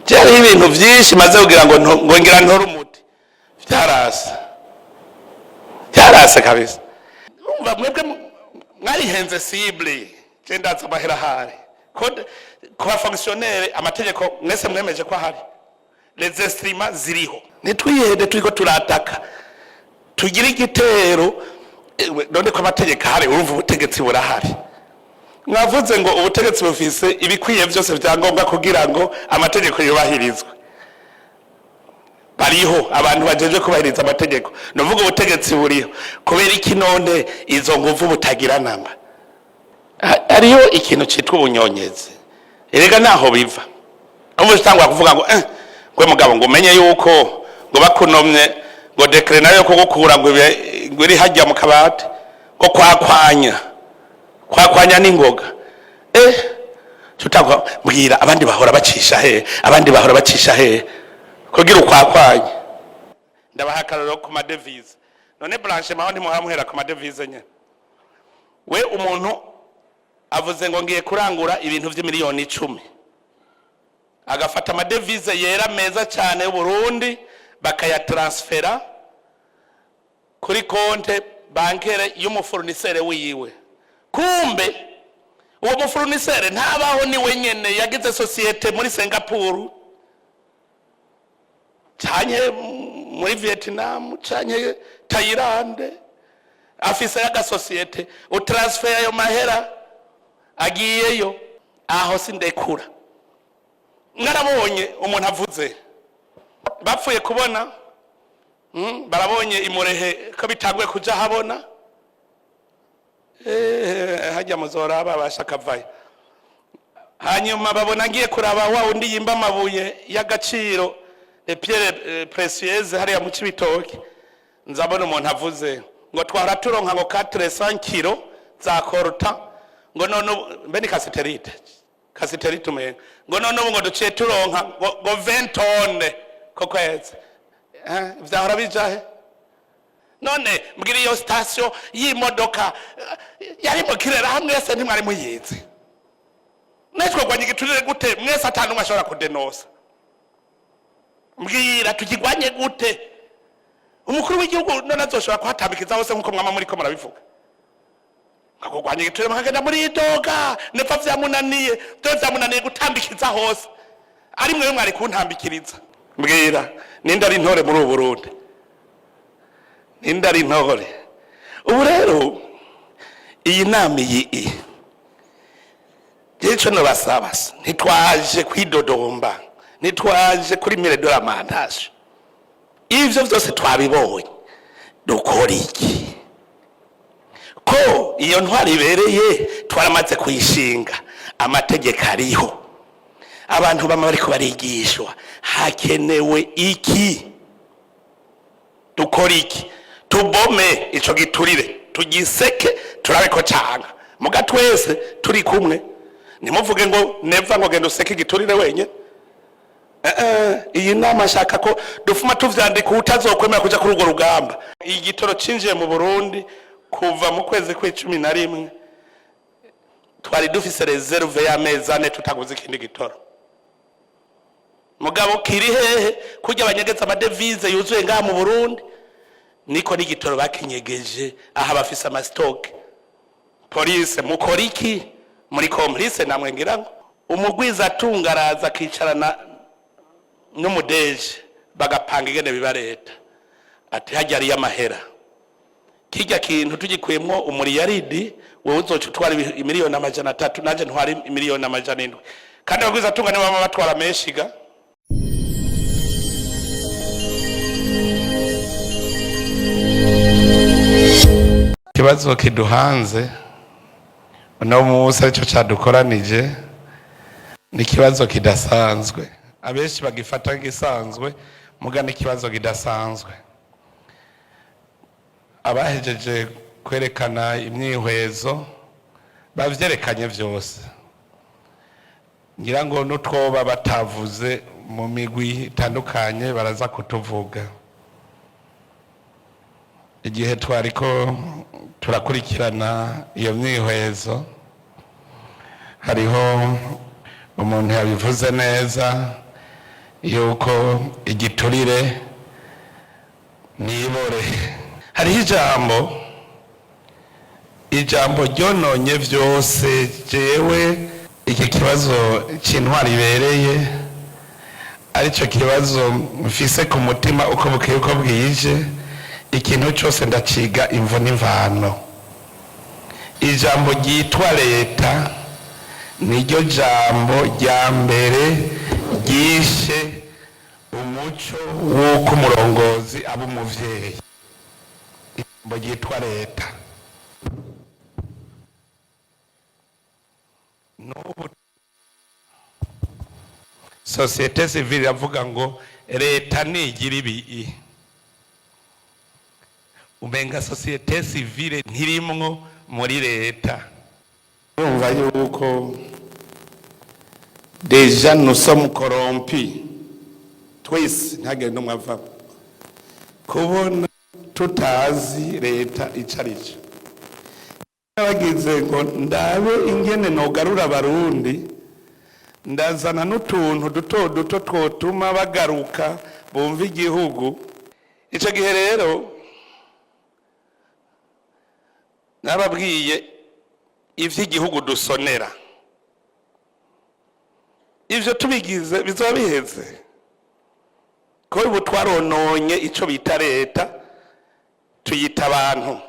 cyari ibintu byinshi maze kugira ngo ngira ntore umuti byarase kabisa. Umva mwebwe mwarihenze cible cendaza amahera hari kwa fonctionnaire amategeko mwese mwemeje ko hari les instruments ziriho nitwihede turiko turataka tugira igitero none ko amategeko hari urumva ubutegetsi burahari. Mwavuze ngo ubutegetsi bufise ibikwiye byose byangombwa kugira ngo amategeko yubahirizwe. Bariho abantu bajeje kubahiriza amategeko novuga ubutegetsi buriho kubera iki none izo nguvu butagira namba. Ariyo ikintu citwa ubunyonyezi erega naho biva ubu cyangwa kuvuga ngo gwe mugabo ngo umenye yuko ngo bakunomye ngo decret nayo ko gukura ngo iri hajya mu kabati ko kwakwanya n'ingoga tutagwa mbwira abandi bahora bacisha he kugira ukwakwanya. Ndabahakararo ku madevise none branche maho ntimuhamuhera ku madevise nye we umuntu avuze ngo ngiye kurangura ibintu by'imiliyoni 10 agafata amadevise yera meza cyane y'Uburundi bakayatransfera kuri konte bankere y'umufurnisere wiwe. Kumbe uwo mufurnisere ntabaho ni wenyene yagize societe muri Singapore cyanye muri Vietnam cyanye Thailand afise yaga societe utransfer yo mahera agiyeyo aho sindekura. Ngarabonye umuntu avuze bapfuye kubona barabonye imurehe ko bitagwe kuja habona hajya muzora babasha kavaye hanyuma babona ngiye kuraba wa undi yimba amabuye y'agaciro pierre précieuse hariya mu Cibitoke nzabona umuntu avuze ngo twara turonka ngo 400 kilo za korta ngo none mbe ni kasiterite umenye ngo none ubu ngo duciye turonka ngo 20 tonne ko kweze vyahora bijahe none mbwira iyo station y'imodoka yari mu kirera hamwe yese ntimwari muyizi netwe gwanye giturire gute mwese atanu mwashobora kudenosa mbwira tukigwanye gute umukuru w'igihugu none azoshobora kuhatambikiza hose nkuko mwama muri ko murabivuga ngakugwanye giturire makagenda muri idoga nepfa vyamunaniye vyamunaniye gutambikiza hose ari mwe mwari kuntambikiriza mbwira ninde ari ntore muri Uburundi nindari ntore. Ubu rero iyi nama iyi jecho no basabasa nitwaje kwidodomba nitwaje kuri $1,000 mantashe ivyo vyose twabibonye dukora iki ko iyo ntwari ibereye twaramaze kuyishinga amategeko ariho abantu bama bariko barigishwa hakenewe iki dukora iki tubome ico giturire tugiseke turabe ko canga muga twese turi kumwe nimuvuge ngo neva ngo genda useke giturire wenye iyi nama shaka ko dufuma tuvyandika utazokwemera kuja kuri urwo rugamba. Igitoro cinjiye mu Burundi kuva mu kwezi kwa11 twari dufise reserve y'amezi 4 tutaguze ikindi gitoro mugabo kiri hehe kujya abanyegeza amadevise yuzuye ngaha mu Burundi niko n'igitoro bakinyegeje aha bafise ama stock. Police mukoriki muri complice namwe ngira ngo umugwiza atungaraza akicarana n'umudeje bagapanga igene biba leta ati hajya ari amahera kijya kintu tugikuyemo umuriyaridi wowe uzoca utwara $1,300,000 nanje ntwari $1,700,000 kandi abagwiza atungane baba batwara meshiga. Kibazo kiduhanze no musa ico cadukoranije ni kibazo kidasanzwe abenshi bagifata gisanzwe mugana ikibazo kidasanzwe. Abahejeje kwerekana imyihwezo bavyerekanye vyose ngira ngo nutwoba batavuze mu migwi itandukanye baraza kutuvuga. Igihe twariko turakurikirana iyo myihwezo hariho umuntu yabivuze neza yuko igiturire nibore. Hariho ijambo ryononye vyose. Jewe iki kibazo c'intwari ibereye arico kibazo mfise ku mutima uko bukeye uko bwije. Ikintu cyose ndaciga imvo n'imvano. Ijambo ryitwa leta niryo jambo rya mbere ryishe umuco w'uko umurongozi aba umuvyeyi. Ijambo ryitwa leta. Societe civile yavuga ngo leta nigira ibi. Umenga societe civile ntirimwo muri leta. Urumva yuko deja nous sommes corrompus. Twese ntagire no mwava kubona tutazi leta icarico. Bagize ngo ndabe ingene nogarura abarundi, ndazana n'utuntu duto twotuma bagaruka bumva igihugu. Ico gihe rero nababwiye ivy'igihugu dusonera. Ivyo tubigize bizoba biheze ko ubu twarononye ico bita leta, tuyita abantu.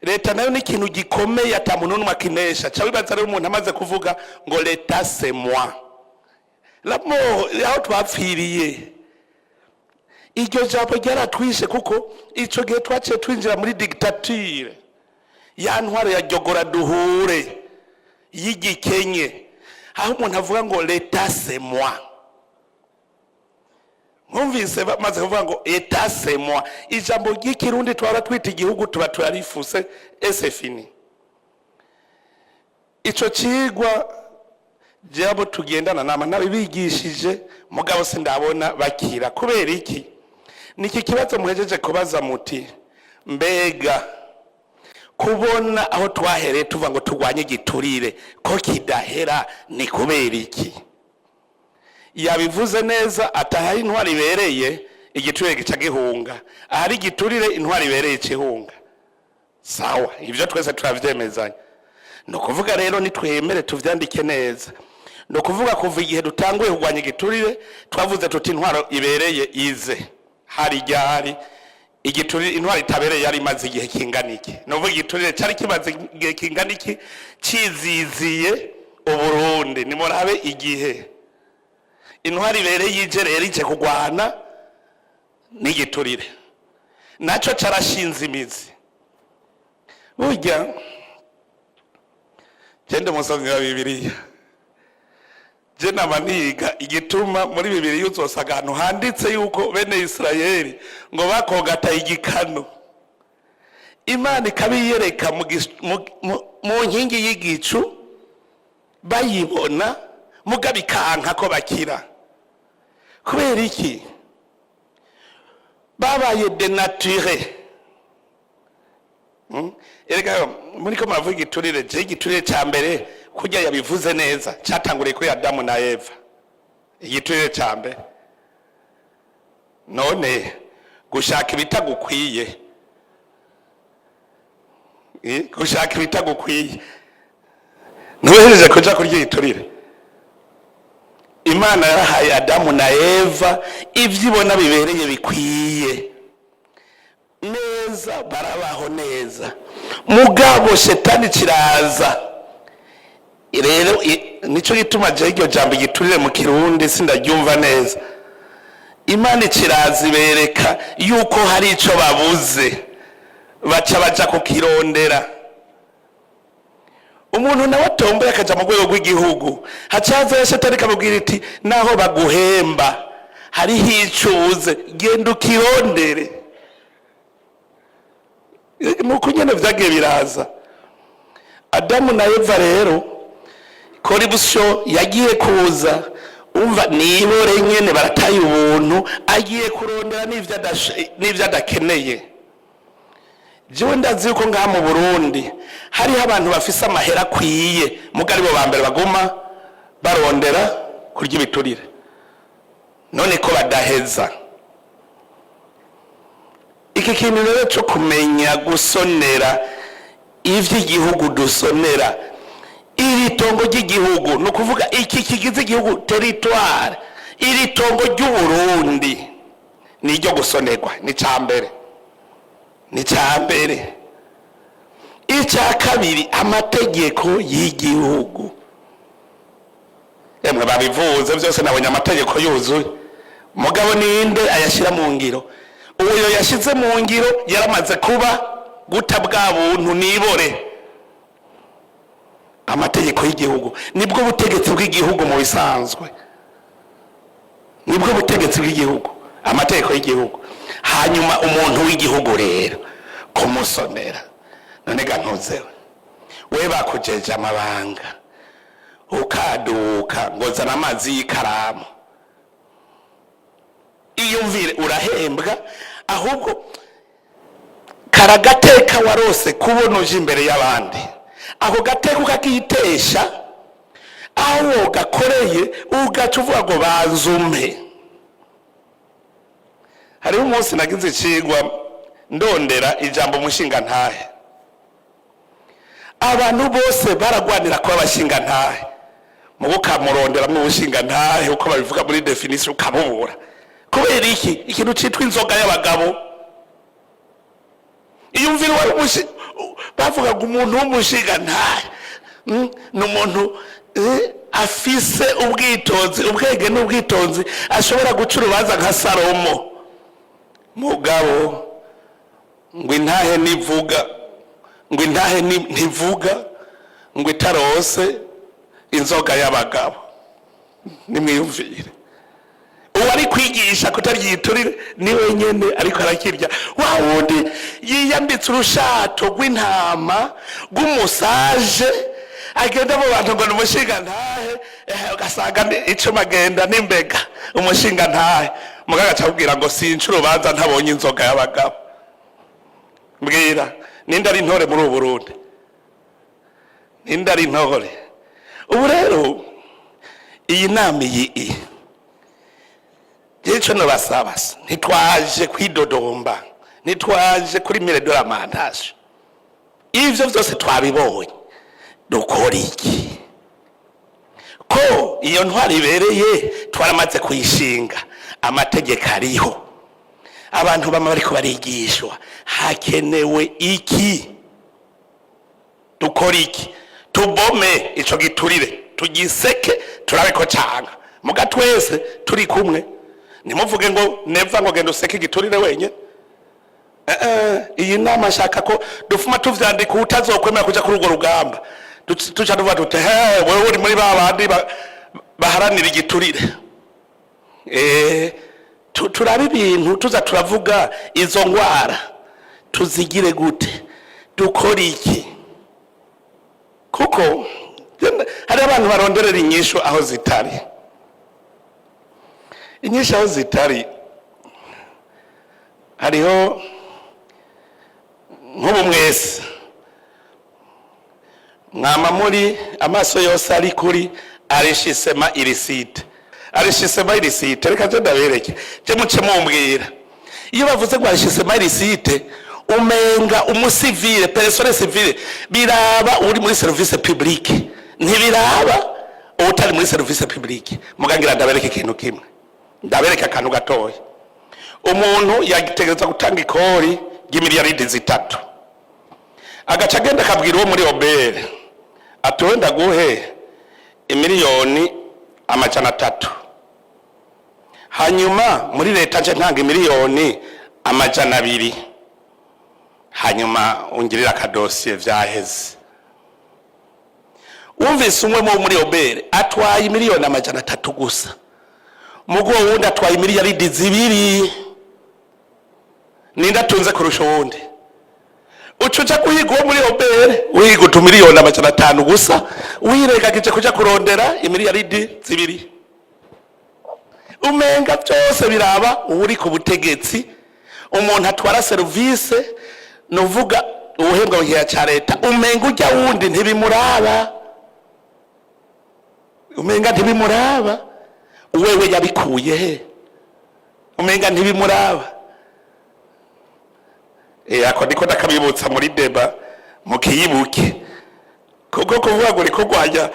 Leta nayo ni ikintu gikomeye ata muntu n'umwe akinesha. Cabibaza rero umuntu amaze kuvuga ngo leta c'est moi. Aho twapfiriye iryo jambo ryaratwishe, kuko ico gihe twaciye twinjira muri dictature. Ya ntwaro ya jogora duhure y'igikenye, aho umuntu avuga ngo leta c'est moi. Mwumvise bamaze kuvuga ngo leta c'est moi. Ijambo ry'ikirundi twara twita igihugu tuba turarifuse, c'est fini. Ico cigwa jabo tugendana nama nabibigishije mugabo sindabona bakira. Kubera iki? Niki kibazo muhejeje kubaza muti mbega kubona aho twahereye tuva ngo turwanye igiturire ko kidahera ni kubera iki? Yabivuze neza, atahari intwari ibereye igiturire gica gihunga, ahari igiturire intwari ibereye cihunga. Sawa, ivyo twese turavyemezanya. No kuvuga rero nitwemere tuvyandike neza. No kuvuga kuva igihe dutanguye kurwanya igiturire twavuze tuti intwaro ibereye ize. Hari ryari igiturire intwari itabereye yari maze igihe kingana iki? Novuga igiturire cyari kimaze igihe kingana iki ciziziye Uburundi. Nimurabe igihe intwari ibereye ije rero ije kugwana n'igiturire naco carashinze imizi. Burya gende musomyi wa Bibiliya, je namaniga igituma muri Bibiliya uzosaga ahantu handitse yuko bene Israeli ngo bakogata igikano, Imana ikabiyereka mu nkingi y'igicu bayibona mugabikanka ko bakira. Kubera iki? Babaye denature. Erega muri ko muravuga igiturire, je igiturire ca mbere kurya yabivuze neza catanguriye kuri Adamu na Eva. Igiturire ca mbere none gushaka ibitagukwiye, gushaka ibitagukwiye ntuhereje kuja kurya igiturire. Imana yarahaye Adamu na Eva ivyibona bibereye bikwiye neza, barabaho neza. Mugabo shetani kiraza rero, nico gituma je iryo jambo igiturire mu kirundi sindaryumva neza. Imana kiraza ibereka yuko hari ico babuze, baca baja kukirondera. Umuntu nawe atomboye akaja mu rwego rw'igihugu, hacaza shetani kamubwira iti naho baguhemba hariho ico ubuze, genda ukirondere. Nuko nyene vyagiye biraza. Adamu na Eva rero koribusho yagiye kuza, umva nibore nyene barataye ubuntu, agiye kurondera n'ivyo adakeneye. Jewe ndazi yuko ngaha mu Burundi hariho abantu bafise amahera akwiye, mugari bo bambere baguma barondera kurya ibiturire. none ko badaheza. Iki kintu rero cyo kumenya gusonera ivy'igihugu dusonera, iri tongo ry'igihugu, no kuvuga iki kigize igihugu territoire, iri tongo ry'Uburundi ni ryo gusonerwa, ni cambere, ni cambere. Icya kabiri, amategeko y'igihugu. Emwe babivuze byose, nabonye amategeko yuzuye, mugabo ninde ayashira mu ngiro? Uyo yashize mu ngiro yaramaze kuba guta bwa buntu nibore. Amategeko y'igihugu nibwo butegetsi bw'igihugu mu bisanzwe, nibwo butegetsi bw'igihugu, amategeko y'igihugu. Hanyuma umuntu w'igihugu rero kumusonera, none gantuzewe we bakujeje amabanga ukaduka ngo zana amazi y'ikaramu, iyumvire urahembwa, ahubwo karagateka warose kubona uje imbere y'abandi, ako gateka ukakitesha, aho gakoreye ugaca uvuga ngo banzume. Hariho umunsi nagize icigwa ndondera ijambo umushinga ntahe, abantu bose baragwanira kuba abashinga ntahe, mu bukamurondera mu bushinga ntahe uko babivuga muri definition ukabubura. Kubera iki? Ikintu citwa inzoga y'abagabo. Iyumvira wari bavuga ngo umuntu w'umushinga ntahe n'umuntu afise ubwitonzi, ubwenge n'ubwitonzi, ashobora guca urubanza nka Salomo. Mugabo ngo intahe nivuga, ngo intahe ntivuga, ngo itarose inzoga y'abagabo. Nimwiyumvire, uwo ari kwigisha kutaryiturire ni wenyene ariko arakirya. Wa wundi yiyambitse urushato rw'intama rw'umusaje, agenda mu bantu ngo n'umushinga ntahe, ugasanga icuma agenda n'imbega umushinga ntahe, mugaga acabwira ngo sinca urubanza ntabonye inzoga y'abagabo. Mbwira ninde ari intore muri Uburundi? Ninde ari intore? Ubu rero iyi nama iyi Jecho no basabasa, ntitwaje kwidodomba, ntitwaje kuri mire de la mantage. Ivyo vyose twabibonye, dukora iki? Ko iyo ntwari ibereye twaramaze kuyishinga, amategeko ariho, abantu bama bariko barigishwa, hakenewe iki? Dukora iki? Tubome ico giturire, tugiseke, turabe ko canga, muga twese turi kumwe. Nimuvuge ngo neva ngo genda useke giturire wenye. Iyi nama shaka ko dufuma tuvyandika utazokwemera kuja kuri urwo rugamba, tuca duva dute wewe uri muri babandi baharanira igiturire. Turabe ibintu tuza turavuga izo ngwara tuzigire gute, dukora iki? Kuko hari abantu baronderera inyishu aho zitari. Inyishu aho zitari, hariho nk'ubu mwese mwama muri amaso yose ari kuri arishisema irisite, arishisema irisite. Reka je ndabereke, je muce mumbwira, iyo bavuze ngo arishisema irisite umenga umusivile, persone civile, biraba uri muri service publique, ntibiraba utari muri service publique. Mugangira ndabereke ikintu kimwe, ndabereka akantu gatoya. Umuntu yagitegereza gutanga ikori y'imiliyaridi 3, agaca agenda akabwira uwo muri obere atowe ndaguhe imiliyoni 300, hanyuma muri leta nje ntanga imiliyoni 200, hanyuma ungirira akadosiye vyaheze. Umvise umwe muri obere atwaye imiliyoni 300 gusa, mugo wundi atwaye imiliyaridi 2, ninda tunze kurusha wundi. Ucuca kuhiga uwo muri obere wiga utumiliyoni 500 gusa, wireka kije kuja kurondera imiliyaridi 2. Umenga byose biraba uri ku butegetsi, umuntu atwara service novuga ubuhembwa bw'iya ca leta, umenga ujya wundi ntibimuraba, umenga ntibimuraba. Wewe yabikuye he? umenga ntibimuraba. Ako niko ndakabibutsa muri deba mukiyibuke kuko kuvuga ngo riko gwajya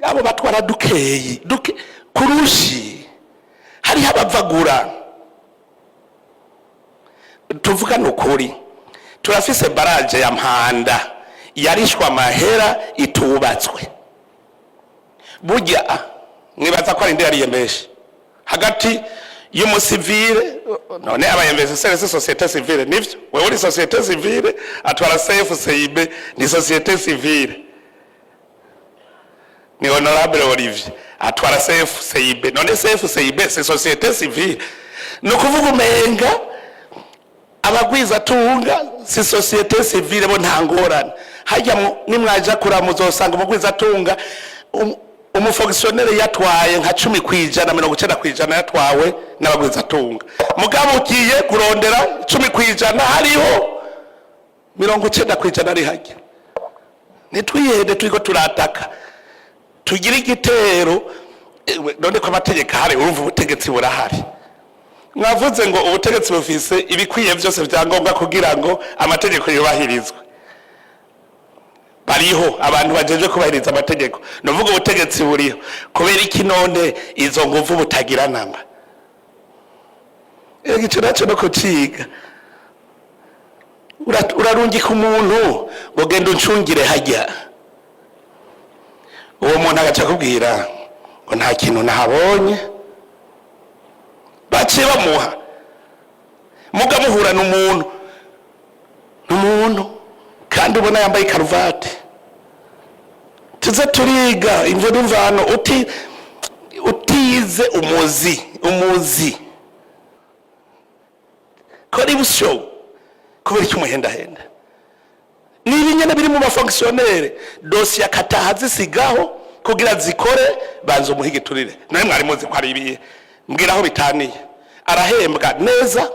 abo batwara dukeyi kurushi hari abavagura. Tuvuga nukuri turafise baraje ya Mpanda yarishwa amahera itubatswe. Burya mwibaza ko ari ndi yariyemeshe hagati y'umusivile none abayemvesesere se societe civile nivyo wewe uri societe civile atwara CFCIB ni societe civile ni honorable Olivier atwara CFCIB none CFCIB c'est societe civile no kuvuga umenga abagwiza tunga si societe civile bo ntangorana hajya nimwaja kuramuzosanga umugwiza tunga umufonctionnaire yatwaye nka 10% 90% yatwawe n'abagwiza tunga mugabo ugiye kurondera 10% hariho 90% ari hajya nitwiyede turiko turataka tugira igitero none ko amategeko hari urumva ubutegetsi burahari. Mwavuze ngo ubutegetsi bufise ibikwiye byose byangombwa kugira ngo amategeko yubahirizwe. Bariho abantu bajeje kubahiriza amategeko novuga ubutegetsi buriho kubera iki none izo nguvu butagira namba. Igice naco no kuciga urarungika umuntu ngo genda uncungire hajya uwo muntu agaca kubwira ngo nta kintu nahabonye baciye bamuha muga muhura n'umuntu kandi ubona yambaye karuvati tuze turiga imvo n'imvano utize umuzi kuri busho kubera icyo umuhendahenda nibi nyene biri mu bafonctionnaire dossier akataha zisigaho kugira zikore banzo umuhige turire nawe mwari muzi ko ari ibiye mbwira aho bitaniye arahembwa neza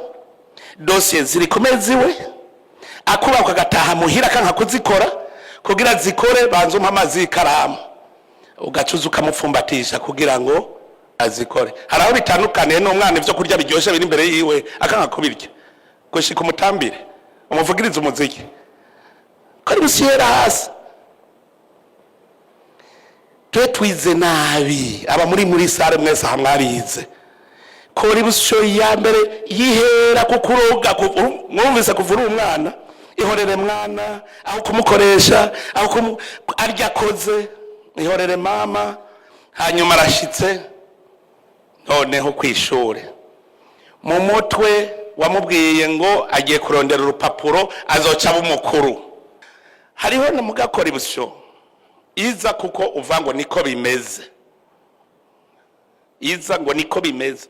dossier ziri komeziwe akubakwa gataha muhira kanka kuzikora kugira zikore banzo amazi ikaramu ugacuza ukamupfumbatisha kugira ngo azikore. Haraho bitandukaniye n'umwana ivyo kurya biryoshe biri imbere yiwe akanka kubirya gushika umutambire umuvugiriza umuziki kari busiyera hasi. Twize nabi aba muri sare mwese hamwarize kori busho ya mbere yihera kukuroga mwumvise kuvura umwana ihorere mwana aho kumukoresha aho arya koze ihorere mama hanyuma arashitse noneho kwishure mu mutwe wamubwiye ngo agiye kurondera urupapuro azoca b'umukuru. Hariho na mugakora ibusho iza kuko uvango niko bimeze iza ngo niko bimeze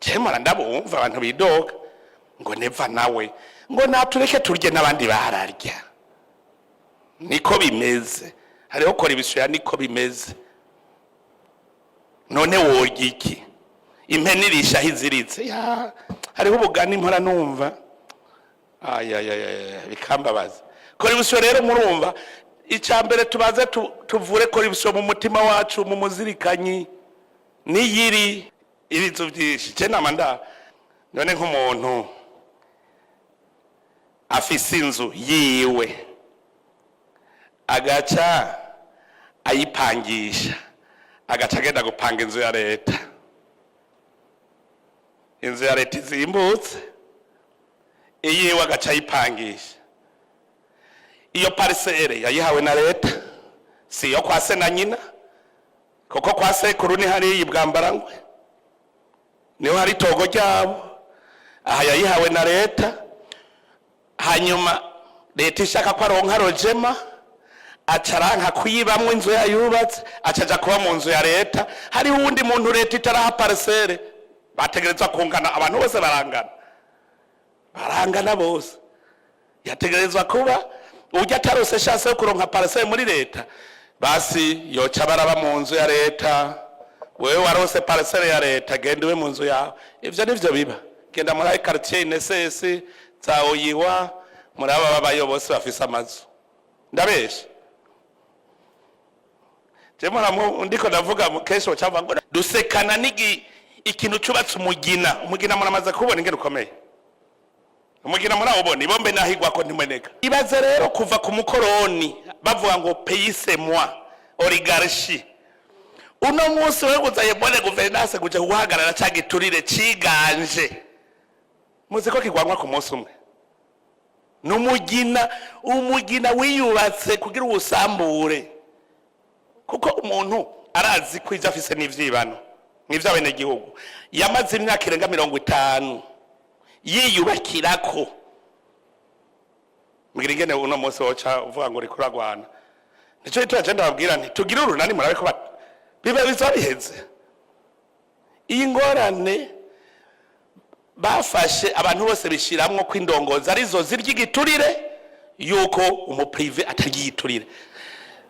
cemara ndabumva abantu bidoga ngo neva nawe ngo natureke turye n'abandi bararya niko bimeze. Hariho kora ibisho ya niko bimeze none worya iki impene irisha hiziritse ya hariho ubugani mpora numva bikambabaza. Kora ibisho rero murumva icambere tubaze tuvure kora ibisho mu mutima wacu mu muzirikanyi niyiri ibizo byinshi cyane amanda none nk'umuntu afise inzu yiwe agaca ayipangisha agaca agenda gupanga inzu ya leta izimbutse iyiwe agaca ayipangisha iyo parcelle yayihawe na leta si yo kwa se na nyina kuko kwa sekuru ni hari yibwambarangwe niho hari togo ryabo aha yayihawe na leta hanyuma leta ishaka ko aronka rojema acaranka kuyibamwe inzu yayubatse acaja kuba mu nzu ya leta. Hari uwundi muntu leta itaraha parcelle bategerezwa kungana abantu bose barangana bose yategerezwa kuba ujya tarose chance yo kuronka parcelle muri leta basi yoca baraba mu nzu ya leta. Wewe warose parcelle ya leta genda we mu nzu yawe ivyo nivyo biba genda muri quartier inesesi zaoyiwa muri aba babayobose bafise amazu ndabesha jemora ndiko ndavuga kesho cyava ngo dusekana ikintu cubatse umugina muramaze kubona ingene ukomeye umugina murawubona ibombe nahigwa ko ntimeneka ibaze rero kuva ku mukoroni bavuga ngo pays c'est moi oligarchie uno munsi weguzaye bone gouvernance guje guhagarara cagiturire ciganje muzi ko kigwanwa ku munsi umwe umugina wiyubatse kugira ubusambure kuko umuntu arazi ko ivyo afise n'ivyibano n'ivyo abenegihugu yamaze imyaka irenga 50 yiyubakirako mugira ingene uno munsi woca uvuga ngo uriko uragwana nico gituma je ndababwira nti tugire urunani murabe ko biba bizabiheze iyi ngorane bafashe abantu bose bishiramwo ko indongozi arizo zirya igiturire yuko umuprive atagiturire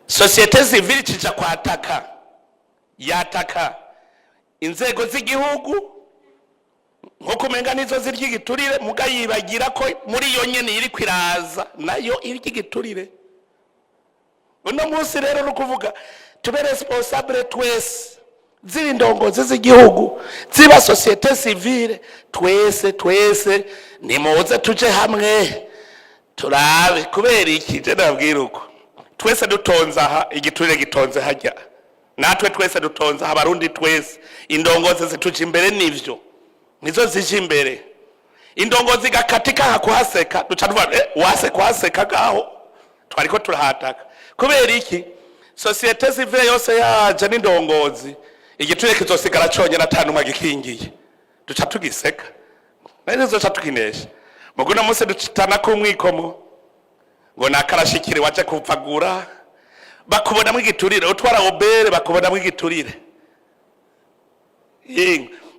societe civile cija kwataka yataka inzego z'igihugu nko kumenga nizo zirya igiturire mugayibagira ko muri yo nyene iri kwiraza nayo irya igiturire uno munsi rero no kuvuga tube responsable twese ziri ndongozi z'igihugu ziba societe civile twese nimuze tuje hamwe turabe kubera iki je nabwira uko twese dutonze aha igiturire gitonze hajya natwe twese dutonze abarundi twese indongozi zituje imbere nivyo nizo zije imbere indongozi gakatika hakuhaseka duca tuvuga wase kwaseka gaho twariko turahataka kubera iki societe civile yose yaje n'indongozi igiturire kizosigara conyene atanumwe gikingiye duca tugiseka nari zoca tukinesha muguna munsi ducitana ku mwikomo ngo nakarashikire waje kupfagura bakubona mu giturire utwara obere bakubona mu giturire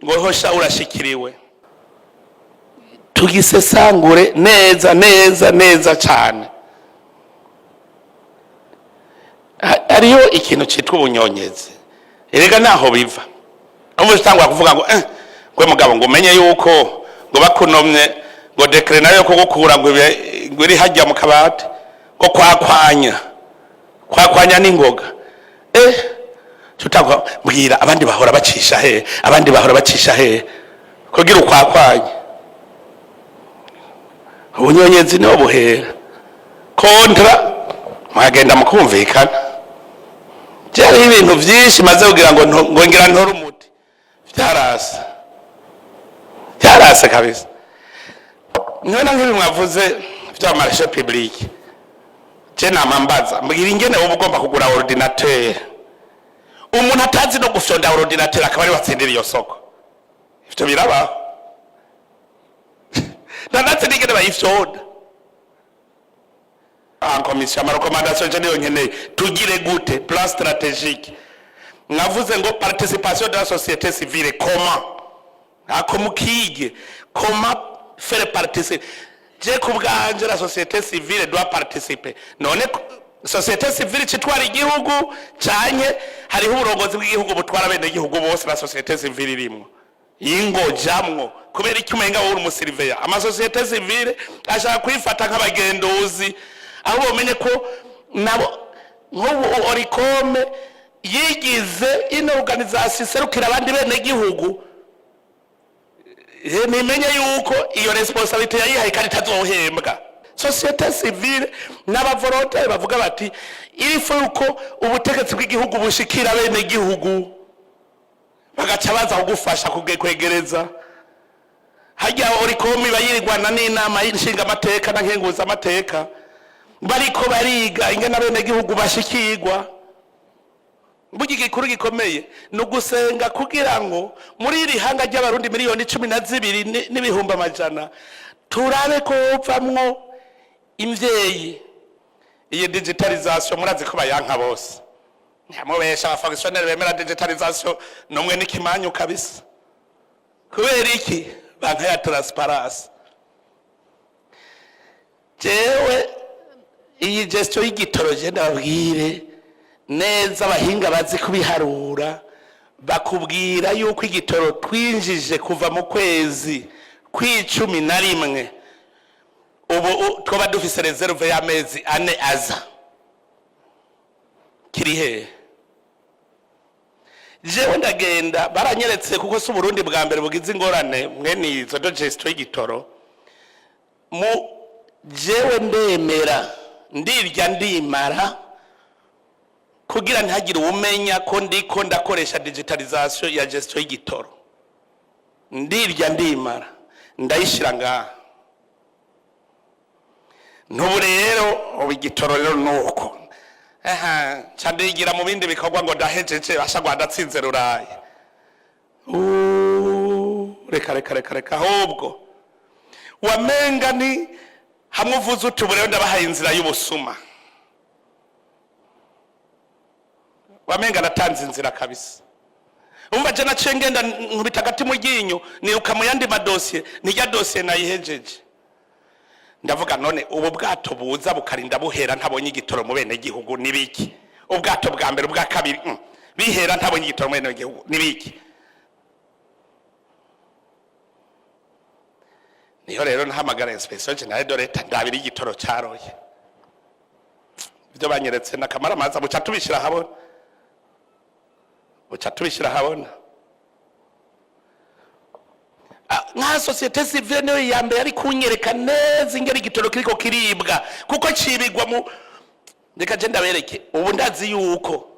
ngo hosha urashikiriwe tugisesangure neza cyane ariyo ikintu citwa ubunyonyezi erega naho biva umwe utangwa kuvuga ngo gwe mugabo ngo umenye yuko ngo bakunomye ngo decret nayo ko gukura ngo iri hajya mu kabati ko kwakwanya n'ingoga tutagwa mbwira abandi bahora bacisha he kugira ukwakwanya ubunyonyezi no buhera kontra mwagenda mukumvikana cyari ibintu byinshi maze kugira ngo ngira ntore umuti byarase kabisa none nk'ibi mwavuze bya marché public je namambaza mbwira ingene ubu ugomba kugura ordinateur umuntu atazi no gufyonda ordinateur akaba ari watsindira iyo soko ivyo biraba ndanatse nigene bayifyonda commission ma recommandation je niyo nkeneye tugire gute plan stratégique mwavuze ngo participation de la société civile comment faire participer je kubwanje la société civile doit participer none société civile citwara igihugu canye hariho uburongozi bw'igihugu butwara bene igihugu bose la société civile irimo ingojamwo kubera iki umenga wowe umusiriveya ama société civile ashaka kwifata nk'abagendozi aho bomenye ko nabo nk'ubu orikome yigize ino organisation serukira abandi bene igihugu nimenye yuko iyo responsabilité yayihaye kandi tazohembwa société civile n'abavolontaire bavuga bati irifu yuko ubutegetsi bw'igihugu bushikira bene igihugu bagaca baza kugufasha kwegereza hajya orikomi bayirigwana n'inama y'inshinga amateka na nkenguza amateka bariko bariga ingene bene igihugu bashikirwa bugi gikuru gikomeye no gusenga kugira ngo muri iri hanga ry'abarundi miliyoni 12 n'ibihumbi amajana turabe ko upfamwo imvyeyi iyi digitalisation murazi ko bayanka bose nyamubesha abafonctionnaire bemera digitalisation nomwe n'ikimanyu kabisa kubera iki banka ya transparence jewe iyi gestion y'igitoro je ndabwire neza abahinga bazi kubiharura bakubwira yuko igitoro twinjije kuva mu kwezi kw'icumi na rimwe ubu twoba dufise reserve y'amezi 4 aza kiri he jewe ndagenda baranyeretse kuko si Uburundi bwa mbere bugize ingorane mwene izo do gestion y'igitoro mu jewe ndemera ndirya ndimara kugira ntihagire umenya ko ndiko ndakoresha digitalization ya gestion y'igitoro ndirya ndimara ndayishira ngaha n'ubu rero igitoro rero nuko candigira mu bindi bikorwa ngo ndahejeje bashagwa ndatsinze ruraye reka ahubwo wamenga ni hamwe uvuze uti ubu rero ndabahaye inzira y'ubusuma wamenga natanze inzira kabisa umva je naciye ngenda nkubita agati mu ryinyo niruka mu yandi madosiye nirya dosiye nayihejeje ndavuga none ubu bwato buza bukarinda buhera ntabonye igitoro mu bene gihugu nibiki ubwato bwa mbere ubwa kabiri bihera ntabonye igitoro mu bene gihugu nibiki niyo rero nahamagara inspection generale de l'État ndabiri igitoro cyaroye ibyo banyeretse nakamara amaza buca tubishira habona nka societe civile niyo ya mbere ari kunyereka neza ingeri igitoro kiriko kiribwa kuko cibigwa mu reka je ndabereke ubu ndazi yuko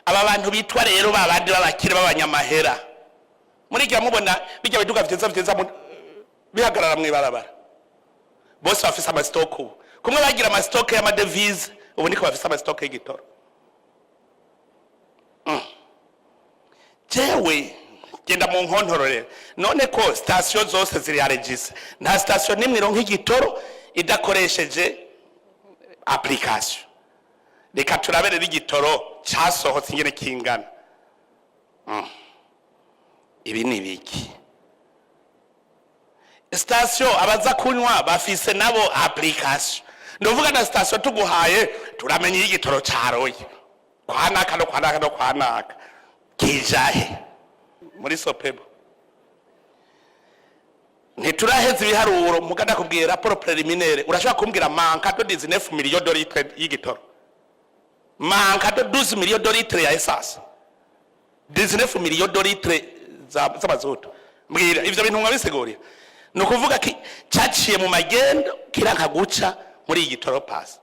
aba bantu bitwa rero babandi babakire babanyamahera muri gihe mubona bijya biduga vyeza bihagarara mwibarabara bose bafise ama stock ubu kumwe bagira ama stock ya devise ubu niko bafise ama stock y'igitoro jewe genda mu nkontororero none ko station zose ziri arejise nta station nimwe ironka igitoro idakoresheje application reka turabere igitoro cyasohotse ingene kingana ibi ni biki station abaza kunywa bafise nabo application ndovuga na station tuguhaye turamenya igitoro cyaroye kwanaka no kwanaka kijahe muri sopebo ntituraheze ibiharuro muganda kubwira rapport préliminaire urashobora kumbwira manka de 19 millions de litres y'igitoro manka de 12 millions de litres ya essence 19 millions de litres z'amazutu mbwira ivyo bintu mwabisigurira nukuvuga ki cyaciye mu magendo kiranka guca muri igitoro pass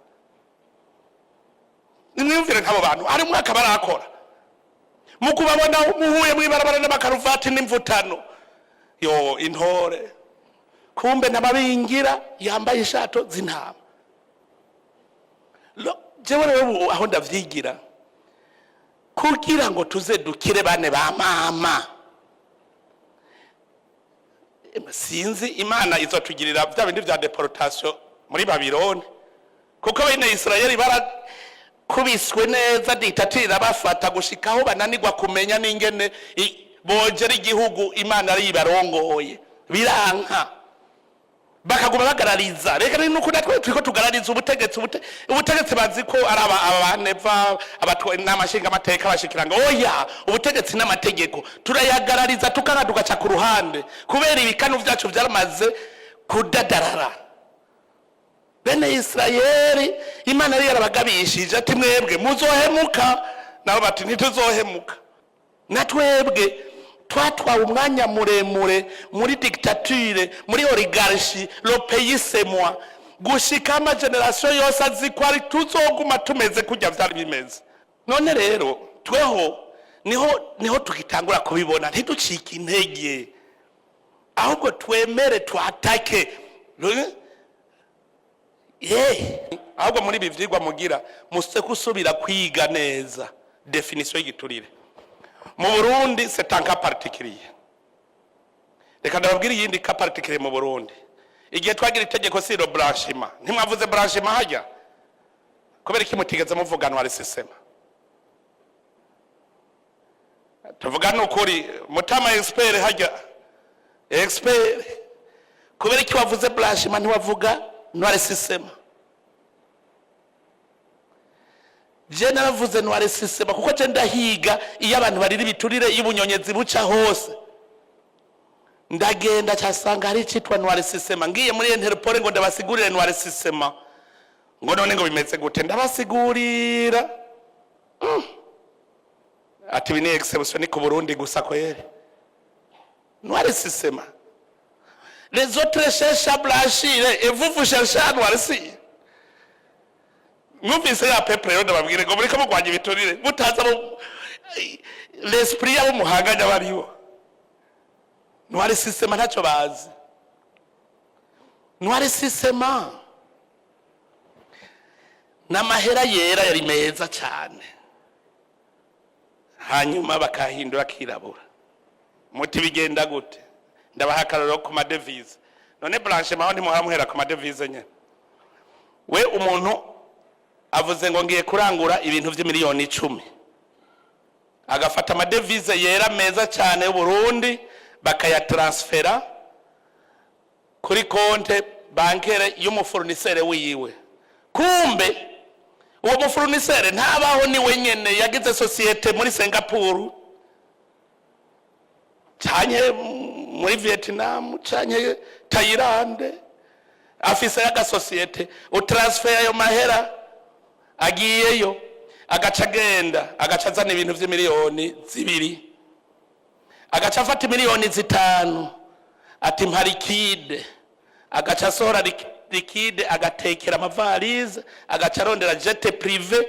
nimwumvire nk'abo bantu ari mwaka barakora mukubabona muhuye mwibarabara n'abakaruvati n'imvutano yo intore kumbe nababingira yambaye ishato z'intama jewe rero aho ndavyigira kugira ngo tuze dukire bane ba mama sinzi imana izotugirira bya bindi vya deportation muri Babiloni kuko bene Israeli kubiswe neza dictature bafata gushikaho bananirwa kumenya n'ingene bogera igihugu imana ari barongoye biranka bakaguma bagarariza reka nuko natwe twiko tugarariza ubutegetsi bazi ko ari abaneva n'amashinga amateka bashikiranga oya ubutegetsi n'amategeko turayagarariza tukanadugaca ku ruhande kubera ibikanu vyacu vyaramaze kudadarara bene Israeli imana yari yarabagabishije ati mwebwe muzohemuka nabo bati ntituzohemuka natwebwe twatwawe umwanya muremure muri dictature muri oligarchie le pays c'est moi gushika ama generation yose aziko ari tuzoguma tumeze kujya vyari bimeze none rero tweho niho tukitangura kubibona ntiducika intege ahubwo twemere twatake ahubwo muri bivyigwa mugira muse kusubira kwiga neza definition y'igiturire mu Burundi c'est un cas particulier reka ndababwira yindi cas particulier mu Burundi igihe twagira itegeko siro blanchiment ntimwavuze blanchiment hajya kubera iki mutigeze muvugana wa resesema tuvugana ukuri mutama expert hajya expert kubera iki wavuze blanchiment ntiwavuga noire système je naravuze noire système kuko je ndahiga iyo abantu bariri biturire y'ubunyonyezi buca hose ndagenda cyasanga hari citwa noire système ngiye muri Interpol ngo ndabasigurire noire système ngo none ngo bimeze gute ndabasigurira ati bini exception ku Burundi gusa kwere noir système les autres cherchent à blanchir et vous cherchez à noircir mwumvise ya pepre yo ndababwire ngo muri ko mugwanya ibiturire mutaza l'esprit yabo muhanganya baribo noir système ntacyo bazi noir système n'amahera yera yari meza cyane hanyuma bakahindura kirabura muti bigenda gute ndabaha akaroro ku madevize none blanchiment aho ntimuhamuhera ku madevize nye we umuntu avuze ngo ngiye kurangura ibintu by'imiliyoni 10 agafata amadevize yera meza cyane y'Uburundi bakayatransfera kuri konte bankere y'umufournisseur wiwe kumbe uwo mufournisseur ntabaho ni wenyene yagize societe muri Singapore cyanye muri Vietnam cyanye Thailand afisa yaga societe utransfer yo mahera agiyeyo agacagenda agacazana ibintu by'imiliyoni 2 agacafata miliyoni 5 ati mparikide agacasora likide agatekera amavalize agacarondera jet privé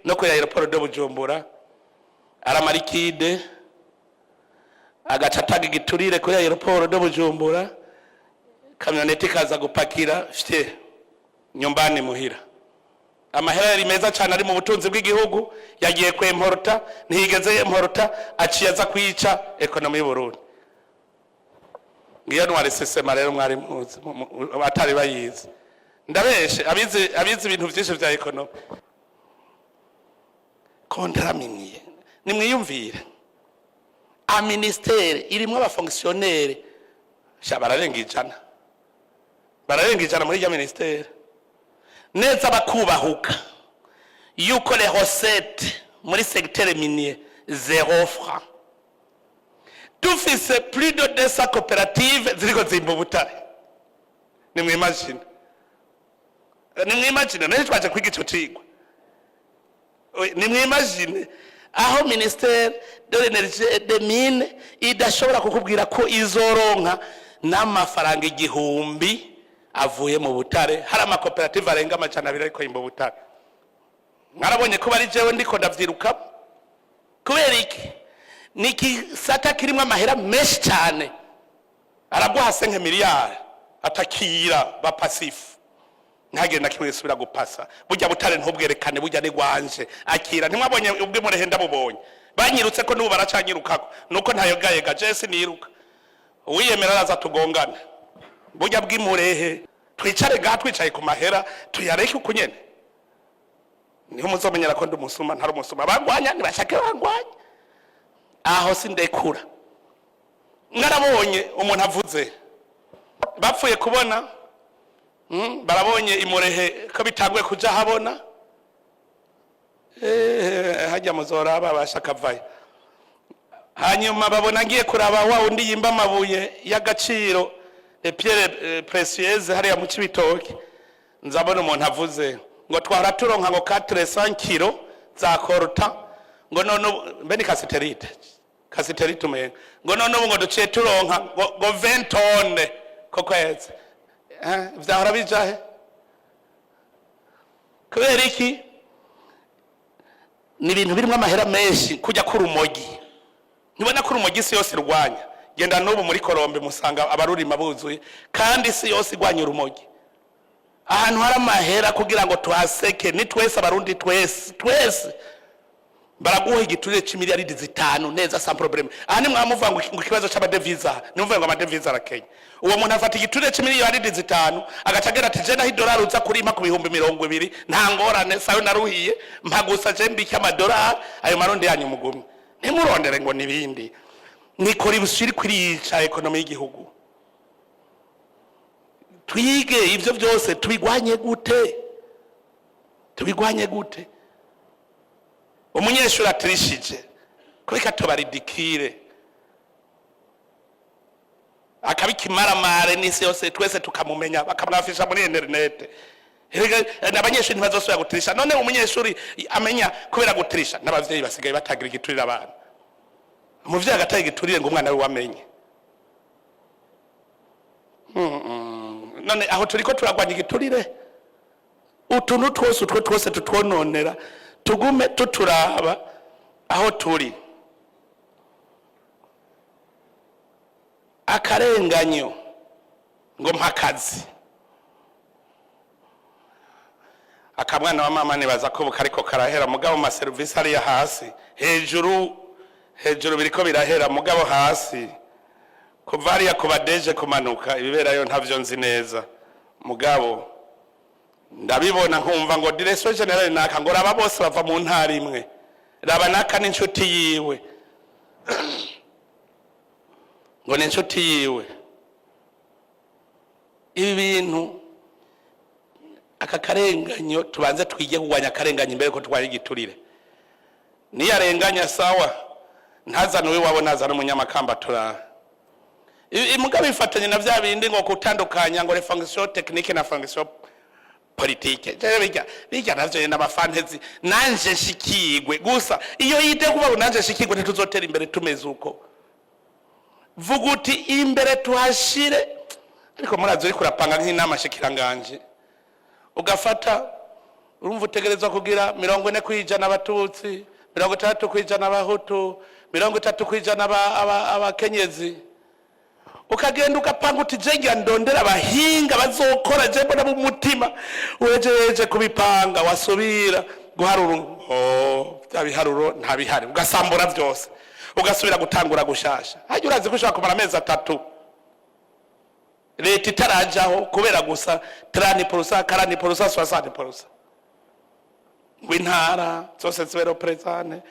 no ko ya aeroport de Bujumbura aramarikide agacataga igiturire ko ya aeroport de Bujumbura kamyoneti kaza gupakira fite nyumbani muhira amahera yari meza cyane ari mu butunzi bw'igihugu yagiye kwemporta ntihigeze yemporta aciyaza kwica ekonomi y'Uburundi ngiyo noir système rero mwari muzi batari bayizi ndabeshe abizi ibintu byinshi bya ekonomi kontraminie nimwiyumvire a ministère irimo aba fonctionnaire bararenga ijana muri ya ministère neza bakubahuka yuko les recettes muri secteur minier 0 francs tufise plus de 200 coopératives ziriko zimba Butare nimwimagine none twaje kwiga ico cigwa nimwimagine aho ministère de l'énergie et des mines idashobora kukubwira ko izoronka n'amafaranga 1000 avuye mu Butare hari ama cooperative arenga amajana 2 ariko imba Butare mwarabonye ko bari jewe ndiko ndavyiruka kubera iki niki sata kirimo amahera menshi cyane araguha 5 miliyari atakira ba passive ntagenda kimwe subira gupasa burya Butare ntubwerekane burya ni gwanje akira ntimwabonye ubwe murehe ndabubonye banyirutse ko nubu baracanyirukako nuko ntayogayega Jesse niruka uwiyemera araza tugongana burya bw'imurehe twicare gatwicaye ku mahera tuyareke ukunyene niho muzomenyera ko ndumusuma ntari umusuma bagwanya nibashake bagwanya aho sindekura ngarabonye umuntu avuze bapfuye kubona barabonye imurehe ko bitangwe kuja habona hajya muzora babashaka vaye hanyuma babona ngiye kuraba wa undi yimba amabuye y'agaciro pierre précieuse hariya mu Cibitoke nzabona umuntu avuze ngo twara turonka ngo 400 kilo za korta ngo none mbe ni kasiterite umenga ngo none ubu ngo duciye turonka ngo 20 tonnes ko kwezi vyahora bijahe kubera iki ni ibintu birimo amahera menshi kujya kuri umogi nibona kuri umogi si yose rwanya genda n'ubu muri Colombe musanga abarurima buzuye kandi si yose igwanya urumogi ahantu hari amahera kugira ngo tuhaseke ni twese abarundi twese baraguha igiturire c'imiliyaridi 5 neza sans problème aha ni mwamuvuga ngo ikibazo c'abadeviza nimvuga ngo amadeviza arakenya uwo muntu afata igiturire c'imiliyaridi 5 agacagera ati je naho idolari uza kurima ku 200,000 nta ngorane sayo naruhiye mpagusa je mbiki amadolari ayo marundi yanyu mugumye ntimurondere ngo nibindi nikora ibusiri kwica ekonomi y'igihugu twige ivyo byose tubigwanye gute umunyeshuri atrishije kureka tobaridikire akabikimaramare n'isi yose twese tukamumenya bakamwafisha muri internet n'abanyeshuri ntibazosubira gutirisha none umunyeshuri amenya kubera gutirisha n'abavyeyi basigaye batagira igiturire abana umuvyeyi agataye igiturire ngo umwana we wamenye none aho turiko turagwanya igiturire utuntu twose tutwononera tugume tuturaba aho turi akarenganyo ngo mpakazi akamwana wa mama nibaza ko bukariko karahera mugabo ma service ari ya hasi hejuru biriko birahera mugabo hasi kuva hariya kubadeje kumanuka ibiberayo ntavyo nzi neza mugabo ndabibona nkumva ngo direction general naka ngo raba bose bava mu ntara imwe raba naka n'inshuti yiwe ngo n'inshuti yiwe ibi bintu aka karenganyo tubanze twige kugwanya akarenganyo imbere ko twari igiturire niyarenganya sawa ntazana we wabo nazana umunyamakamba turara mugabe ifatanye na vya bindi ngo kutandukanya ngo fonction technique na fonction politique bijya navyo yenda abafantezi nanje shikigwe gusa iyo yite kuba nanje shikigwe ntituzotera imbere tumeze uko vuga uti imbere tuhashire ariko murazo uri kurapanga nk'inama shikiranganje ugafata urumva utegerezwa kugira 40 kwijana abatutsi 30 kwijana abahutu 30 kwijana abakenyezi ukagenda ukapanga uti jenga ndondera abahinga bazokora je mbona mu mutima urejeje kubipanga wasubira guharura byabiharuro ntabihari ugasambura byose ugasubira gutangura gushasha haje urazi gushaka kumara amezi 3 leta itarajaho kubera gusa 30% 40% 60% w'intara zose zibero prezane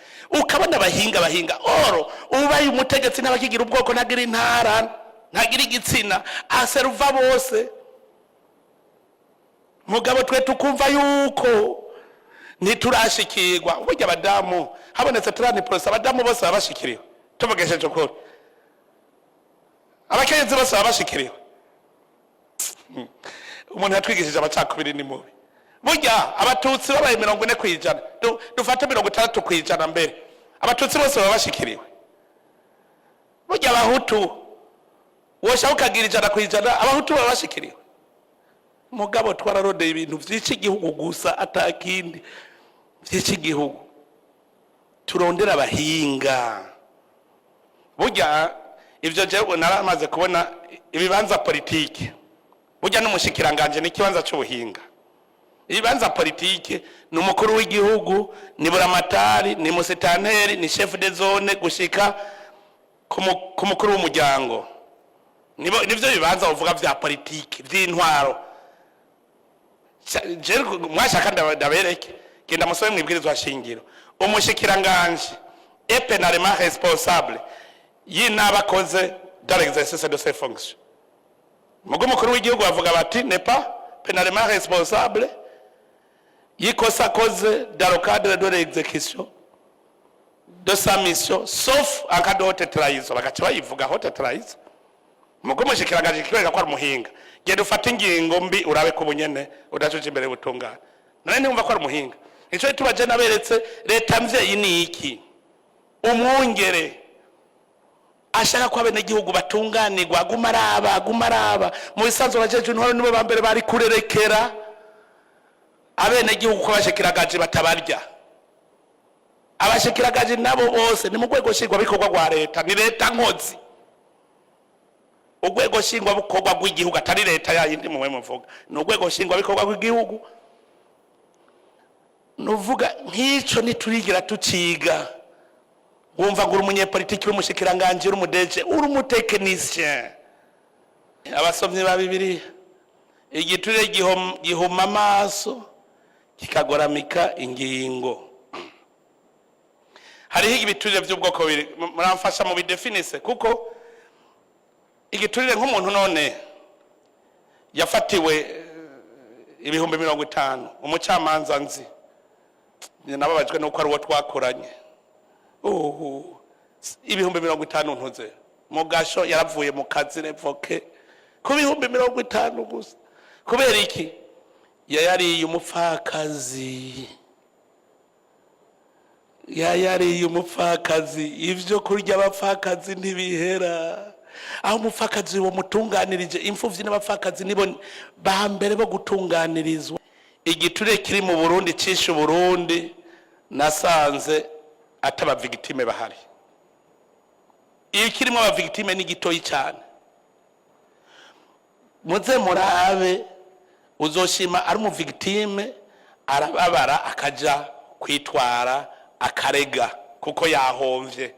ukabona abahinga oro ubaye umutegetsi n'abakigira ubwoko nagira intara ntagira igitsina aseruva bose mugabo twe tukumva yuko ntiturashikirwa uburyo abadamu habonetse 30% abadamu bose babashikiriwe tuvugesheje ko abakenyezi bose babashikiriwe umuntu yatwigishije abacakubiri ni mubi burya abatutsi babaye 40 kwijana dufate 60 kwijana mbere abatutsi bose babashikiriwe burya abahutu wosha ukagira 100 kwijana abahutu babashikiriwe mugabo twararodeye ibintu vy'iki igihugu gusa atakindi vy'iki igihugu turondera abahinga burya ivyo jewe naramaze kubona ibibanza politike burya n'umushikiranganje n'ikibanza cy'ubuhinga ibibanza politike ni umukuru w'igihugu ni buramatari ni musitanteri ni chef de zone gushika ku mukuru w'umuryango nivyo bibanza uvuga vya politike vy'intwaro je mwashaka ndabereke genda musobe mwibwirizwa shingiro umushikiranganje est pénalement responsable y'inabakoze dans l'exercice de ses fonctions mugo mukuru w'igihugu bavuga bati n'est pas pénalement responsable yikosa koze dans le cadre de l'exécution de sa mission sauf en cas de haute trahison bagaca bayivuga haute trahison mugo mushikiranganje kireka ko ari muhinga genda ufata ingingo mbi urabe ko bunyene udacuje imbere butungana none ntumva ko ari muhinga ico tubaje naberetse leta mvye ni iki umwongere ashaka ko abene gihugu batunganirwa gumaraba mu bisanzwe bajeje intwaro nibo bambere bari kurerekera abene gihugu ko bashikiragaje batabarya abashikiragaje nabo bose ni mu rwego shingwa bikorwa gwa leta ni leta nkozi urwego shingwa bikorwa rw'igihugu atari leta yayindi mwe muvuga ni urwego shingwa bikorwa rw'igihugu nuvuga nk'ico niturigira tuciga wumva ngo umunyepolitiki w'umushikiranganje uri umudeje uri umutekinicien abasomyi ba Bibiliya igiturire gihoma amaso kikagoramika ingingo hariho ibiturire by'ubwoko biri muramfasha mu bidefinise kuko igiturire nk'umuntu none yafatiwe 50 umucamanza nzi nababajwe nuko ari uwo twakoranye 50 ntuze mugasho yaravuye mu kazi revoke ku 50 gusa kubera iki yayariye umupfakazi, yayariye umupfakazi. Ivyo kurya abapfakazi ntibihera. Aho umupfakazi wo mutunganirije, imfuvyi n'abapfakazi nibo ba mbere bo gutunganirizwa. Igiturire kiri mu Burundi cishe Uburundi, nasanze ataba victime bahari. Ikirimo aba victime ni gitoyi cyane. Muze murabe, uzoshima ari mu victime arababara akaja kwitwara akarega kuko yahomvye.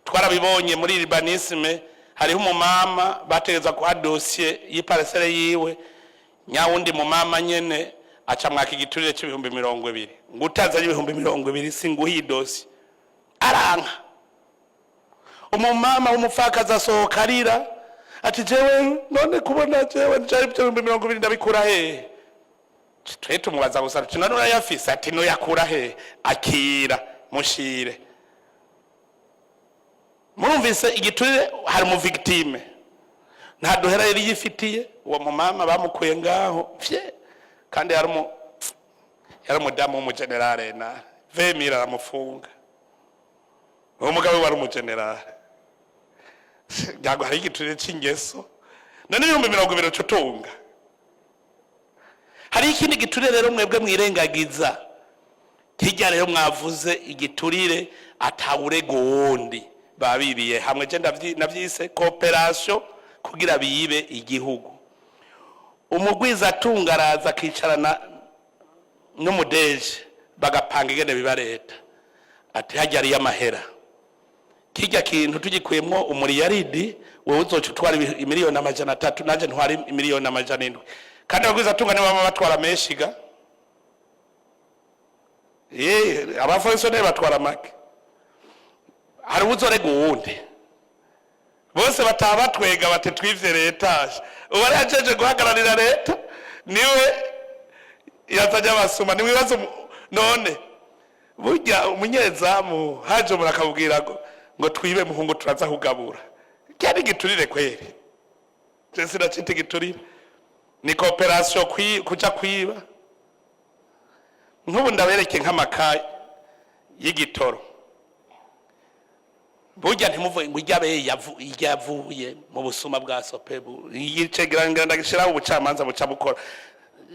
Twarabibonye muri urbanisme, hariho umumama bategeza kwa dossier y'iparcelle yiwe, nyawundi mumama nyene aca mwaka igiturire c'ibihumbi 20, ngutaza y'ibihumbi 20 singuhi dossier aranka. Umumama w'umupfakazi asohoka arira ati jewe none kubona jewe njari ibihumbi 20 ndabikura he? Twe tumubaza gusa ati none urayafise? Ati no yakura he? Akira mushire. Murumvise igiturire hari mu victime, nta duhera yari yifitiye. Uwo mumama bamukuye ngaho fye, kandi yari umudamu w'umugenerale na vemira aramufunga. Uwo mugabo wari umugenerale. Ntabwo hari igiturire c'ingeso. None ibihumbi 20 cutunga. Hari ikindi giturire rero mwebwe mwirengagiza. Kirya rero mwavuze igiturire atawurego wundi. Babibiye hamwe, je navyise cooperation kugira biyibe igihugu. Umugwiza atungaraza akicarana n'umudeje bagapanga ingene biba leta. Ati hajya ari amahera. Kijya kintu tugikuyemwo umuriyaridi, wewe uzoca utwara 1,300,000, nanje ntwari 1,700,000. Kandi abagwiza atungane baba batwara meshiga. Abaforisone batwara make. Hari uzorega uwundi. Bose batabatwega bate twivye leta. Ubari ajeje guhagararira leta niwe yazajya basuma. Ni wibazo none burya umunyezamu haje murakabwira ngo twibe muhungu turaza kugabura. Cyari giturire kweri. Jese nacite giturire. Ni cooperation kuja kwiba. Nkubu ndabereke nk'amakaye y'igitoro. Burya ntimuvuye ngo ijyabe yavuye mu busuma bwa sopebu. Yicegeranga ndagishira ubucamanza buca bukora.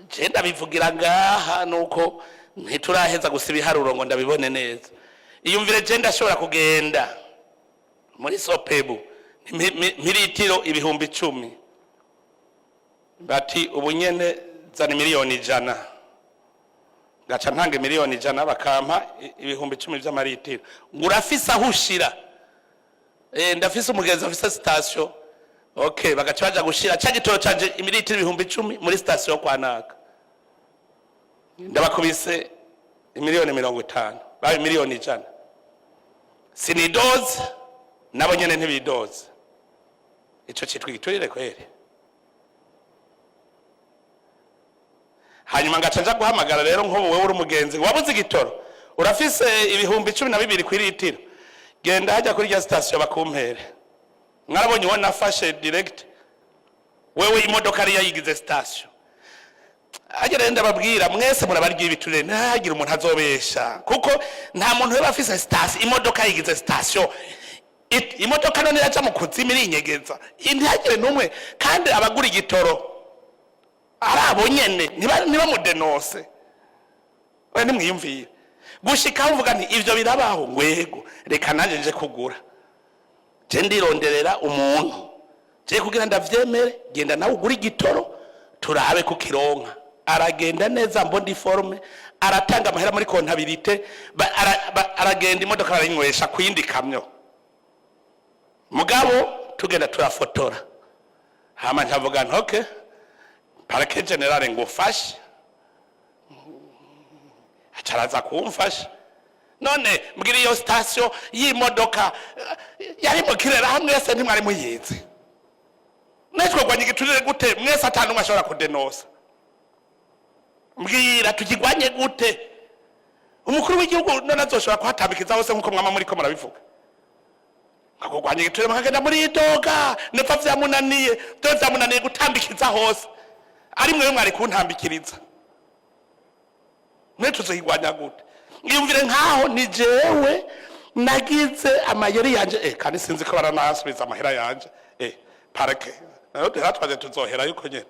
Je ndabivugira ngaha nuko ntituraheza gusiba iharuro ngo ndabibone neza. Iyumvire je ndashobora kugenda muri sopebu militiro ibihumbi 10. Bati ubunyene zana 1,100,000. Gaca ntange 1,100,000 bakampa ibihumbi 10 by'amaritiro. Ngurafisa ahushira. Ndafise umugenzi afise station. Okay, bagaca baja gushira cya gitoro canje imilitiro ibihumbi 10 muri station kwa naka. Ndabakubise 1,50,000, babe 1,100,000. Sinidoze nabo nyene ntibidoze. Ico citwa igiturire kweri. Hanyuma ngaca guhamagara rero nko wewe uri umugenzi wabuze igitoro, urafise ibihumbi 12 ku litiro. Genda hajya kuri ya station bakumpere. Mwarabonye wona nafashe direct. Wewe imodoka ari yayigize station. Agera ndababwira mwese murabarya ibiturire, ntagira umuntu azobesha. Kuko nta muntu weba afise station, imodoka yigize station. Imodoka none yaca mu kuzimira inyegeza. Ntihagire numwe kandi abagura igitoro. Arabo nyene niba mudenose. We nimwiyumviye. Gushika uvuga nti ivyo birabaho ngwego reka nanje nje kugura. Je ndironderera umuntu. Je kugira ndavyemere genda nawe ugura igitoro turabe ku kironka. Aragenda neza mbondi forme, aratanga amahera muri kontabilite, aragenda imodoka barayinywesha kwindi kamyo. Mugabo tugenda turafotora. Hama ntavuga nti okay. Parke generale ngufashe. Acharaza kumfasha. None mbwira iyo station y'imodoka yari mu kirera hamwe se ntimwari muyizi. Natwe gwanye giturire gute mwese atanu mashobora kudenosa. Mbwira tukigwanye gute? Umukuru w'igihugu none azoshobora kuhatambikiza hose nkuko mwama muri ko murabivuga. Ngakugwanye giturire makagenda muri idoga nepfa vyamunaniye, vyamunaniye gutambikiza hose. Ari mwe mwari kuntambikiriza. mwe tuzohigwanya gute ngiyumvire nkaho ni jewe nagize amayeri yanje kandi sinzi ko baranasubiza amahera yanje parike nayo turatwaje tuzohera yuko nyene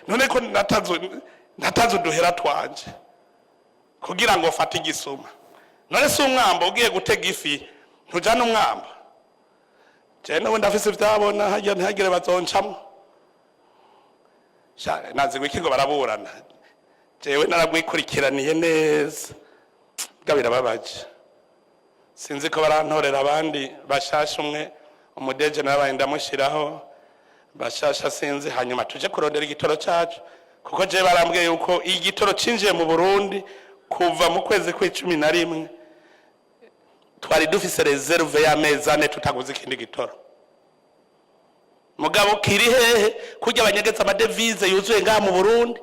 none ko natazo duhera twanje kugira ngo fate igisuma none si umwamba ugiye gutega ifi ntujana umwamba je nawe ndafise vyabona hajya ntihagire bazoncamwe nazi wikingo baraburana jewe naragwikurikiraniye neza gabira babaje sinzi ko barantorera abandi bashasha umwe umudeje nabaye ndamushiraho bashasha sinzi hanyuma tuje kurondera igitoro cyacu kuko je barambwiye yuko igitoro cinjiye mu Burundi kuva mu kwezi kwa11 twari dufise reserve y'amezi ane tutaguze ikindi gitoro mugabo kiri hehe kujya abanyegeza amadevize yuzuye ngaha mu Burundi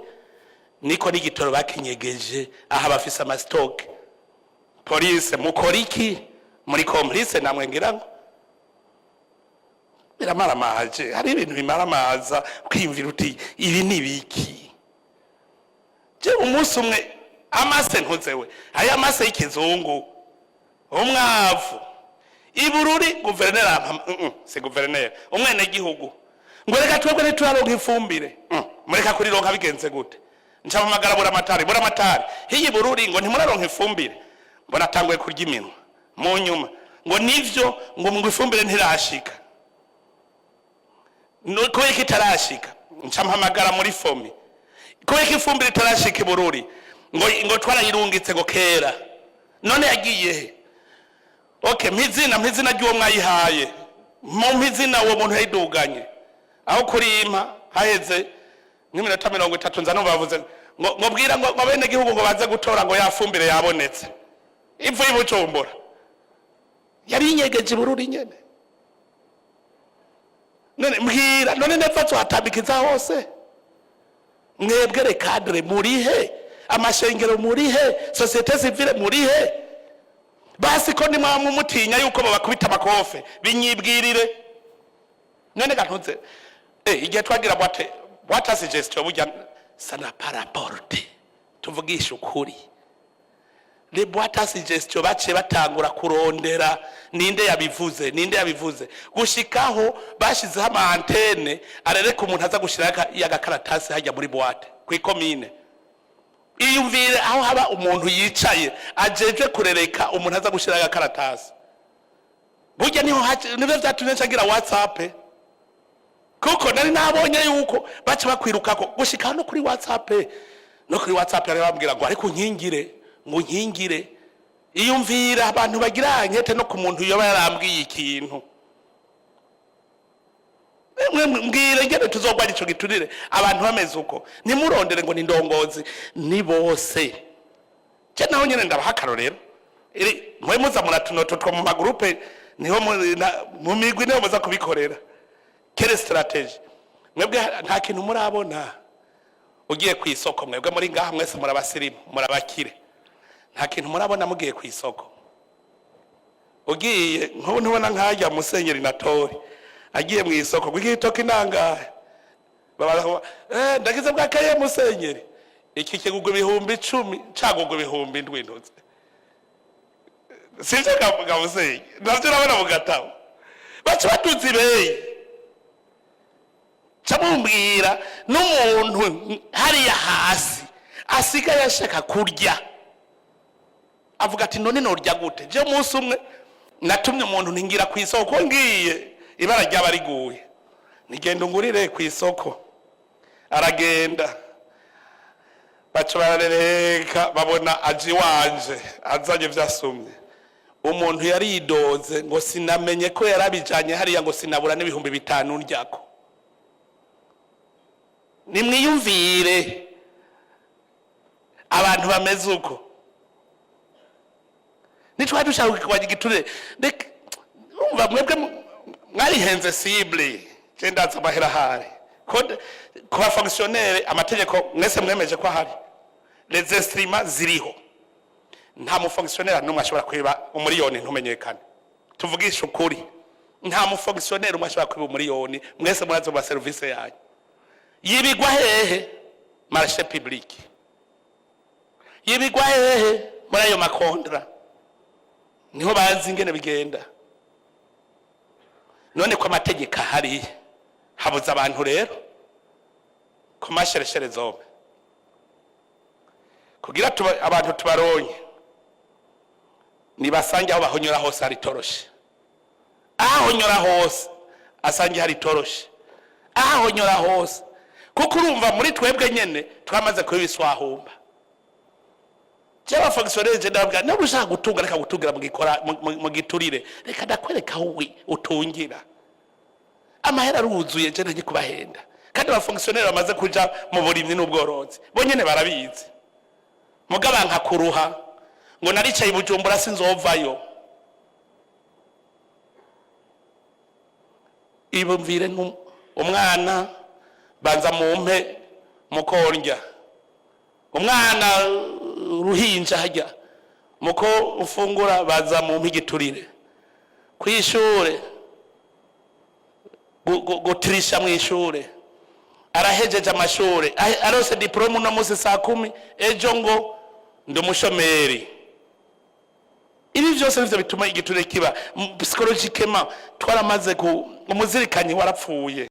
niko n'igitoro bakinyegeje aha bafise ama stock police mukoriki muri complice namwe ngirango biramaramaje hari ibintu bimaramaza kwimvira uti ibi nibiki je umunsi umwe amase ntuzewe aya amase y'ikizungu umwavu ibururi guverinera se guverinera umwene gihugu ngo reka twebwe ntituraronka ifumbire mureka kuri ronka bigenze gute nca magara bura matari hiyi bururi ngo ntimuraronka ifumbire mbona tangwe kurya iminwa mu nyuma ngo nivyo ngo ifumbire ntirashika no kweki itarashika nca mpamagara muri fomi kweki ifumbire itarashika ibururi ngo twarayirungitse ngo kera none yagiye he okay mpizina ry'uwo mwayihaye mu mpizina uwo muntu yayiduganye aho kurimpa haheze n'iminota 30 nza no bavuze ngo bwira ngo bene gihugu ngo baze gutora ngo yafumbire yabonetse ivu ibucumbura yari inyegeje bururi nyene none mbwira none nefatso atabikiza hose mwebwe recadre murihe amashengero murihe societe civile murihe basi ko nimwe mutinya yuko babakubita amakofe binyibwirire none gantuze igihe twagira bwate suggestion burya sana paraporte tuvugisha ukuri le bwate suggestion bace batangura kurondera ninde yabivuze gushikaho bashizeho ama antenne arereka umuntu aza gushiraka yagakaratasi hajya muri bwate kwikomine iyumvire aho haba umuntu yicaye ajeje kurereka umuntu aza gushira agakaratasi burya niho nivyo vyatumye ncagira WhatsApp kuko nari nabonye yuko bace bakwirukako gushika no kuri WhatsApp yari bambwira ngo ariko nkingire iyumvira abantu bagira nkete no ku muntu yoba yarambwiye ikintu mbwire ngene tuzogwa ico giturire abantu bameze uko nimurondere ngo nindongozi ni bose je naho nyene ndabahakaro rero mwe muza muratunoto two mu magroupe niho mu migwi niho muza kubikorera kere strategy mwebwe nta kintu murabona ugiye ku isoko mwebwe muri ngaha mwese murabasirimu murabakire nta kintu murabona mugiye ku isoko ugiye nko ntubona nkajya musenyeri Yatoye agiye mu isoko gwigitoka inangahe baba ndagize bwakaye musenyeri iki kigugwe ibihumbi 10 cagugwe ibihumbi 7 ntuze sinje kavuga musenyeri navyo nabona mugatabo bacu batuzi beyi camumbwira n'umuntu hari ya hasi asiga yashaka kurya avuga ati none norya gute je umunsi umwe natumye umuntu ntingira ku isoko ngiye ibara ryaba riguye nigenda ngurire ku isoko aragenda bacu barareka babona aji wanje azanye vyasumye umuntu yaridoze ngo sinamenye ko yarabijanye hariya ngo sinabura n'ibihumbi 5 ndyako nimwiyumvire abantu bameze uko nitwa dushaka kwaje giture umva mwebwe mwari henze cible cyendatse amahera hari ko fonctionnaire amategeko mwese mwemeje ko hari les instruments ziriho nta mu fonctionnaire numwe ashobora kwiba umuriyoni ntumenyekane tuvugisha ukuri nta mu fonctionnaire umwe ashobora kwiba umuriyoni mwese murazo ba service yanyu yibigwa hehe marché public yibigwa hehe muri ayo makontra niho bazi ingene bigenda none ko amategeko ahari habuza abantu rero ku mashereshere zombe kugira abantu tubaronye nibasange aho bahonyora hose hari toroshe ahonyora hose asange hari toroshe ahonyora hose kuko urumva muri twebwe nyene twamaze kubiswahumba cyaba fonctionnaire je ndabwa no gushaka gutunga reka gutungira mu giturire reka ndakwereka uwi utungira amahera ruzuye je ntagiye kubahenda kandi aba fonctionnaire bamaze kuja mu burimyi n'ubworozi bo nyene barabizi mugaba nkakuruha ngo naricaye Bujumbura sinzovayo ibumvire umwana banza mumpe mukondya umwana ruhinja hajya muko ufungura baza mumpe igiturire kwishure gutirisha mwishure arahejeje amashure arose diplome no musi saa 10 ejo ngo ndumushomeri ibi byose bivyo bituma igiturire kiba psychologiquement twaramaze umuzirikanyi warapfuye